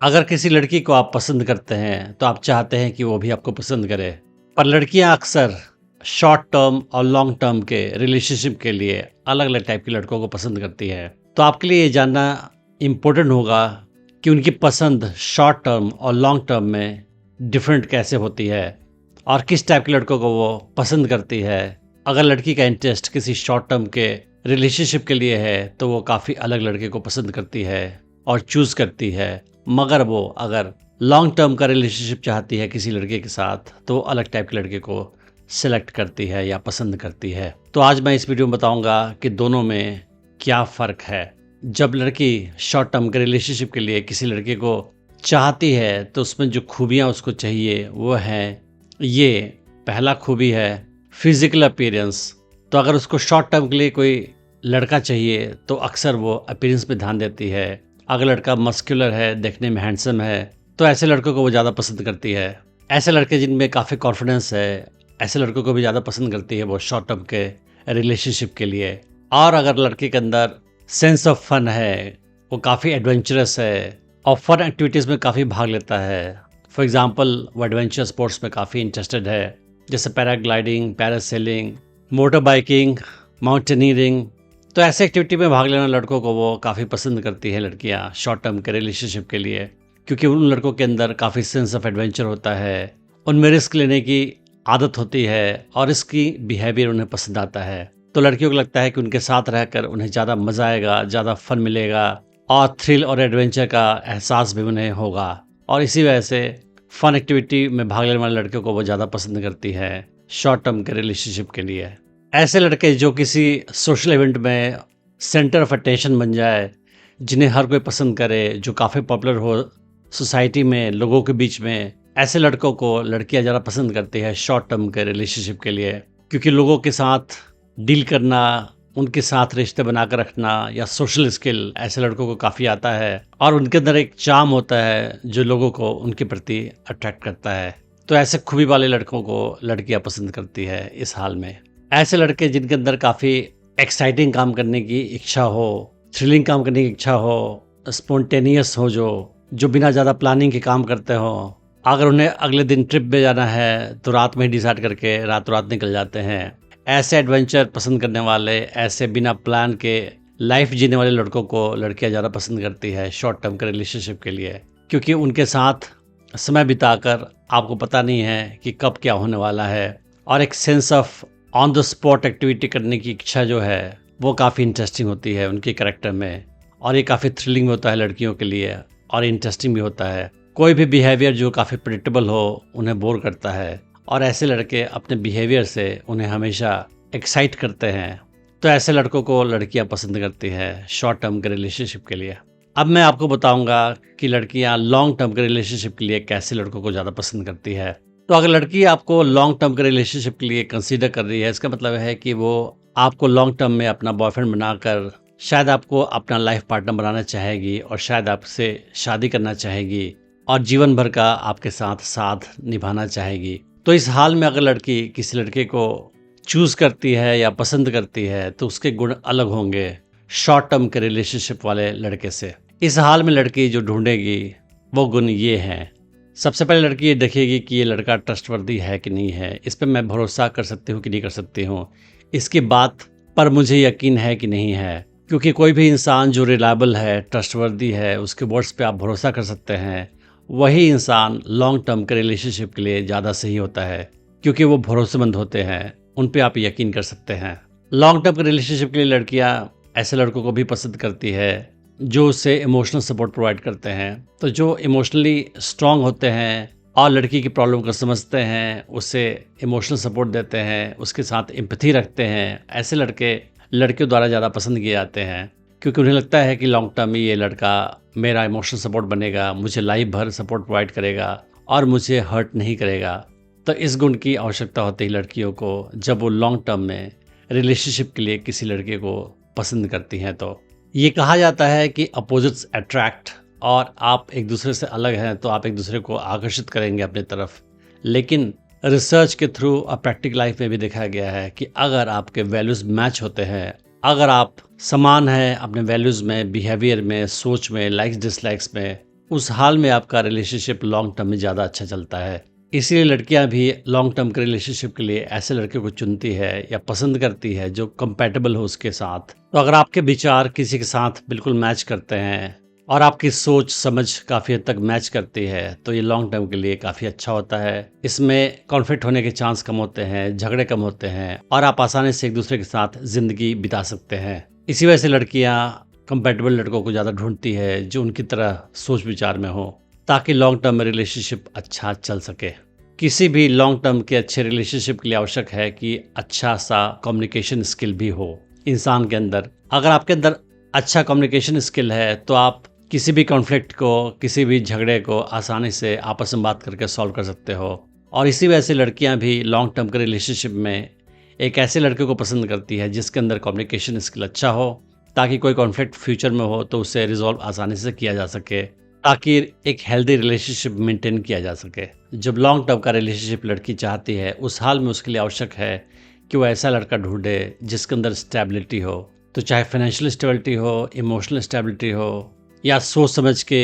अगर किसी लड़की को आप पसंद करते हैं, तो आप चाहते हैं कि वो भी आपको पसंद करे। पर लड़कियां अक्सर शॉर्ट टर्म और लॉन्ग टर्म के रिलेशनशिप के लिए अलग-अलग टाइप के लड़कों को पसंद करती हैं। तो आपके लिए ये जानना इम्पोर्टेंट होगा कि उनकी पसंद शॉर्ट टर्म और लॉन्ग टर्म में डिफरेंट कैसे होती है और किस टाइप के लड़कों को वो पसंद करती है। अगर लड़की का इंटरेस्ट किसी शॉर्ट टर्म के रिलेशनशिप के लिए है, तो वो काफ़ी अलग लड़के को पसंद करती है और चूज़ करती है। मगर वो अगर लॉन्ग टर्म का रिलेशनशिप चाहती है किसी लड़के के साथ, तो वो अलग टाइप के लड़के को सिलेक्ट करती है या पसंद करती है। तो आज मैं इस वीडियो में बताऊंगा कि दोनों में क्या फ़र्क है। जब लड़की शॉर्ट टर्म के रिलेशनशिप के लिए किसी लड़के को चाहती है, तो उसमें जो खूबियाँ उसको चाहिए वो हैं ये। पहला खूबी है फिजिकल अपीयरेंस। तो अगर उसको शॉर्ट टर्म के लिए कोई लड़का चाहिए, तो अक्सर वो अपीयरेंस पे ध्यान देती है। अगर लड़का मस्कुलर है, देखने में हैंडसम है, तो ऐसे लड़कों को वो ज़्यादा पसंद करती है। ऐसे लड़के जिनमें काफ़ी कॉन्फिडेंस है, ऐसे लड़कों को भी ज़्यादा पसंद करती है वो शॉर्ट टर्म के रिलेशनशिप के लिए। और अगर लड़के के अंदर सेंस ऑफ फन है, वो काफ़ी एडवेंचरस है और फन एक्टिविटीज़ में काफ़ी भाग लेता है। फॉर एग्ज़ाम्पल वो एडवेंचर स्पोर्ट्स में काफ़ी इंटरेस्टेड है, जैसे paragliding, parasailing, motor biking, mountaineering. तो ऐसे एक्टिविटी में भाग लेना लड़कों को वो काफ़ी पसंद करती है लड़कियां शॉर्ट टर्म के रिलेशनशिप के लिए, क्योंकि उन लड़कों के अंदर काफ़ी सेंस ऑफ एडवेंचर होता है, उनमें रिस्क लेने की आदत होती है और इसकी बिहेवियर उन्हें पसंद आता है। तो लड़कियों को लगता है कि उनके साथ रहकर उन्हें ज़्यादा मज़ा आएगा, ज़्यादा फन मिलेगा और थ्रिल और एडवेंचर का एहसास भी उन्हें होगा। और इसी वजह से फन एक्टिविटी में भाग लेने वाले लड़कियों को वो ज़्यादा पसंद करती है शॉर्ट टर्म के रिलेशनशिप के लिए। ऐसे लड़के जो किसी सोशल इवेंट में सेंटर ऑफ अटेंशन बन जाए, जिन्हें हर कोई पसंद करे, जो काफ़ी पॉपुलर हो सोसाइटी में, लोगों के बीच में, ऐसे लड़कों को लड़कियां ज़्यादा पसंद करती है शॉर्ट टर्म के रिलेशनशिप के लिए। क्योंकि लोगों के साथ डील करना, उनके साथ रिश्ते बनाकर रखना या सोशल स्किल ऐसे लड़कों को काफ़ी आता है और उनके अंदर एक चार्म होता है जो लोगों को उनके प्रति अट्रैक्ट करता है। तो ऐसे खूबी वाले लड़कों को लड़कियां पसंद करती है इस हाल में। ऐसे लड़के जिनके अंदर काफ़ी एक्साइटिंग काम करने की इच्छा हो, थ्रिलिंग काम करने की इच्छा हो, स्पॉन्टेनियस हो, जो बिना ज़्यादा प्लानिंग के काम करते हो। अगर उन्हें अगले दिन ट्रिप पे जाना है, तो रात में ही डिसाइड करके रात रात निकल जाते हैं। ऐसे एडवेंचर पसंद करने वाले, ऐसे बिना प्लान के लाइफ जीने वाले लड़कों को लड़कियां ज़्यादा पसंद करती है शॉर्ट टर्म के रिलेशनशिप के लिए, क्योंकि उनके साथ समय बिताकर आपको पता नहीं है कि कब क्या होने वाला है। और एक sense of on the spot activity करने की इच्छा जो है, वो काफ़ी इंटरेस्टिंग होती है उनके कैरेक्टर में। और ये काफ़ी थ्रिलिंग होता है लड़कियों के लिए और इंटरेस्टिंग भी होता है। कोई भी बिहेवियर जो काफ़ी प्रेडिक्टेबल हो, उन्हें बोर करता है और ऐसे लड़के अपने बिहेवियर से उन्हें हमेशा एक्साइट करते हैं। तो ऐसे लड़कों को लड़कियां पसंद करती है शॉर्ट टर्म के रिलेशनशिप के लिए। अब मैं आपको बताऊंगा कि लड़कियां लॉन्ग टर्म के रिलेशनशिप के लिए कैसे लड़कों को ज़्यादा पसंद करती है। तो अगर लड़की आपको लॉन्ग टर्म के रिलेशनशिप के लिए कंसीडर कर रही है, इसका मतलब है कि वो आपको लॉन्ग टर्म में अपना बॉयफ्रेंड बनाकर शायद आपको अपना लाइफ पार्टनर बनाना चाहेगी और शायद आपसे शादी करना चाहेगी और जीवन भर का आपके साथ साथ निभाना चाहेगी। तो इस हाल में अगर लड़की किसी लड़के को चूज़ करती है या पसंद करती है, तो उसके गुण अलग होंगे शॉर्ट टर्म के रिलेशनशिप वाले लड़के से। इस हाल में लड़की जो ढूंढेगी वो गुण ये हैं। सबसे पहले लड़की ये देखेगी कि ये लड़का ट्रस्टवर्दी है कि नहीं है, इस पर मैं भरोसा कर सकती हूँ कि नहीं कर सकती हूँ, इसकी बात पर मुझे यकीन है कि नहीं है। क्योंकि कोई भी इंसान जो रिलायबल है, ट्रस्टवर्दी है, उसके वर्ड्स पे आप भरोसा कर सकते हैं, वही इंसान लॉन्ग टर्म के रिलेशनशिप के लिए ज़्यादा सही होता है, क्योंकि वो भरोसेमंद होते हैं, उन पे आप यकीन कर सकते हैं। लॉन्ग टर्म के रिलेशनशिप के लिए लड़कियां ऐसे लड़कों को भी पसंद करती है जो उससे इमोशनल सपोर्ट प्रोवाइड करते हैं। तो जो इमोशनली स्ट्रांग होते हैं और लड़की की प्रॉब्लम को समझते हैं, उसे इमोशनल सपोर्ट देते हैं, उसके साथ एम्पैथी रखते हैं, ऐसे लड़के लड़कियों द्वारा ज़्यादा पसंद किए जाते हैं। क्योंकि उन्हें लगता है कि लॉन्ग टर्म में ये लड़का मेरा इमोशनल सपोर्ट बनेगा, मुझे लाइफ भर सपोर्ट प्रोवाइड करेगा और मुझे हर्ट नहीं करेगा। तो इस गुण की आवश्यकता होती है लड़कियों को जब वो लॉन्ग टर्म में रिलेशनशिप के लिए किसी लड़के को पसंद करती हैं। तो ये कहा जाता है कि अपोजिट्स अट्रैक्ट, और आप एक दूसरे से अलग हैं तो आप एक दूसरे को आकर्षित करेंगे अपनी तरफ। लेकिन रिसर्च के थ्रू और प्रैक्टिकल लाइफ में भी देखा गया है कि अगर आपके वैल्यूज़ मैच होते हैं, अगर आप समान हैं अपने वैल्यूज़ में, बिहेवियर में, सोच में, लाइक्स डिसलाइक्स में, उस हाल में आपका रिलेशनशिप लॉन्ग टर्म में ज़्यादा अच्छा चलता है। इसीलिए लड़कियां भी लॉन्ग टर्म के रिलेशनशिप के लिए ऐसे लड़के को चुनती है या पसंद करती है जो कंपैटिबल हो उसके साथ। तो अगर आपके विचार किसी के साथ बिल्कुल मैच करते हैं और आपकी सोच समझ काफ़ी हद तक मैच करती है तो ये लॉन्ग टर्म के लिए काफ़ी अच्छा होता है। इसमें कॉन्फ्लिक्ट होने के चांस कम होते हैं, झगड़े कम होते हैं और आप आसानी से एक दूसरे के साथ ज़िंदगी बिता सकते हैं। इसी वजह से लड़कियां कंपैटिबल लड़कों को ज़्यादा ढूंढती है जो उनकी तरह सोच विचार में हो, ताकि लॉन्ग टर्म में रिलेशनशिप अच्छा चल सके। किसी भी लॉन्ग टर्म के अच्छे रिलेशनशिप के लिए आवश्यक है कि अच्छा सा कम्युनिकेशन स्किल भी हो इंसान के अंदर। अगर आपके अंदर अच्छा कम्युनिकेशन स्किल है तो आप किसी भी कॉन्फ्लिक्ट को, किसी भी झगड़े को आसानी से आपस में बात करके सॉल्व कर सकते हो। और इसी वजह से लड़कियां भी लॉन्ग टर्म के रिलेशनशिप में एक ऐसे लड़के को पसंद करती है जिसके अंदर कम्युनिकेशन स्किल अच्छा हो, ताकि कोई कॉन्फ्लिक्ट फ्यूचर में हो तो उसे रिजॉल्व आसानी से किया जा सके, ताकि एक हेल्दी रिलेशनशिप मेंटेन किया जा सके। जब लॉन्ग टर्म का रिलेशनशिप लड़की चाहती है उस हाल में उसके लिए आवश्यक है कि वो ऐसा लड़का ढूंढे जिसके अंदर स्टेबिलिटी हो। तो चाहे फाइनेंशियल स्टेबिलिटी हो, इमोशनल स्टेबिलिटी हो या सोच समझ के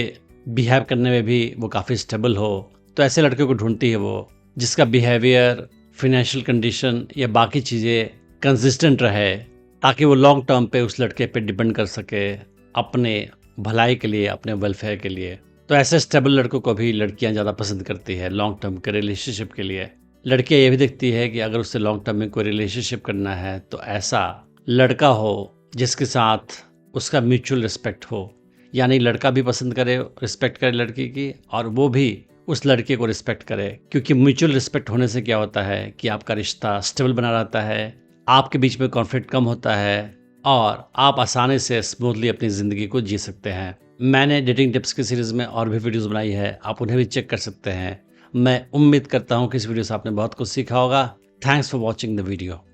बिहेव करने में भी वो काफ़ी स्टेबल हो, तो ऐसे लड़के को ढूंढती है वो जिसका बिहेवियर, फाइनेंशियल कंडीशन या बाकी चीज़ें कंसिस्टेंट रहे, ताकि वो लॉन्ग टर्म पे उस लड़के पे डिपेंड कर सके अपने भलाई के लिए, अपने वेलफेयर के लिए। तो ऐसे स्टेबल लड़कों को भी लड़कियां ज़्यादा पसंद करती है लॉन्ग टर्म के रिलेशनशिप के लिए। लड़कियां ये भी देखती है कि अगर उससे लॉन्ग टर्म में कोई रिलेशनशिप करना है तो ऐसा लड़का हो जिसके साथ उसका म्यूचुअल रिस्पेक्ट हो, यानी लड़का भी पसंद करे, रिस्पेक्ट करे लड़की की, और वो भी उस लड़के को रिस्पेक्ट करे। क्योंकि म्यूचुअल रिस्पेक्ट होने से क्या होता है कि आपका रिश्ता स्टेबल बना रहता है, आपके बीच में कॉन्फ्लिक्ट कम होता है और आप आसानी से स्मूथली अपनी ज़िंदगी को जी सकते हैं। मैंने डेटिंग टिप्स की सीरीज़ में और भी वीडियोस बनाई है, आप उन्हें भी चेक कर सकते हैं। मैं उम्मीद करता हूँ कि इस वीडियो से आपने बहुत कुछ सीखा होगा। Thanks for watching the video.